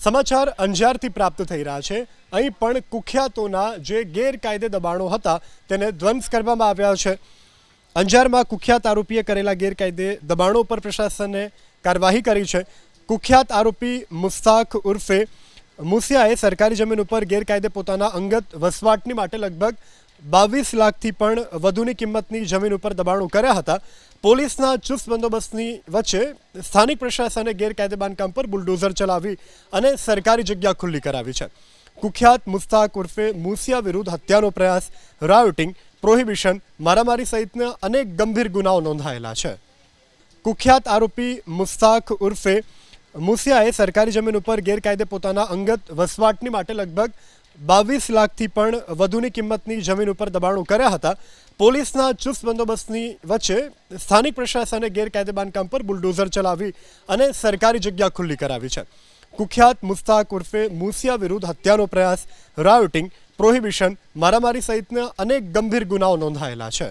સમાચાર અંજારથી પ્રાપ્ત થઈ રહ્યા છે। અહીં પણ કુખ્યાતોના જે ગેરકાયદે દબાણો હતા તેને ધ્વંસ કરવામાં આવ્યા છે। અંજારમાં કુખ્યાત આરોપીએ કરેલા ગેરકાયદે દબાણો પર પ્રશાસને કાર્યવાહી કરી છે। કુખ્યાત આરોપી મુસ્તાક ઉર્ફે મુસિયાએ સરકારી જમીન ઉપર ગેરકાયદે પોતાના અંગત વસવાટની માટે લગભગ 22 લાખથી પણ વધુની કિંમતની જમીન ઉપર દબાણો કર્યા હતા। પોલીસના ચુસ્ત બંદોબસ્તની વચ્ચે સ્થાનિક પ્રશાસને ગેરકાયદે બાંધકામ પર બુલડોઝર ચલાવી અને સરકારી જગ્યા ખુલ્લી કરાવી છે। કુખ્યાત મુસ્તાક ઉર્ફે મુસિયા વિરુદ્ધ હત્યાનો પ્રયાસ, રાયોટિંગ, પ્રોહિબિશન, મારામારી સહિતના અનેક ગંભીર ગુનાઓ નોંધાયેલા છે। કુખ્યાત આરોપી મુસ્તાક ઉર્ફે મુસિયાએ સરકારી જમીન ઉપર ગેરકાયદે પોતાના અંગત વસવાટની માટે લગભગ 22 લાખથી પણ વધુની કિંમતની જમીન ઉપર દબાણો કર્યા હતા। પોલીસના ચુસ્ત બંદોબસ્તની વચ્ચે સ્થાનિક પ્રશાસને ગેરકાયદે બાંધકામ પર બુલડોઝર ચલાવી અને સરકારી જગ્યા ખુલ્લી કરાવી છે। કુખ્યાત મુસ્તાક ઉર્ફે મુસિયા વિરુદ્ધ હત્યાનો પ્રયાસ, રાયોટિંગ, પ્રોહિબિશન, મારામારી સહિતના અનેક ગંભીર ગુનાઓ નોંધાયેલા છે।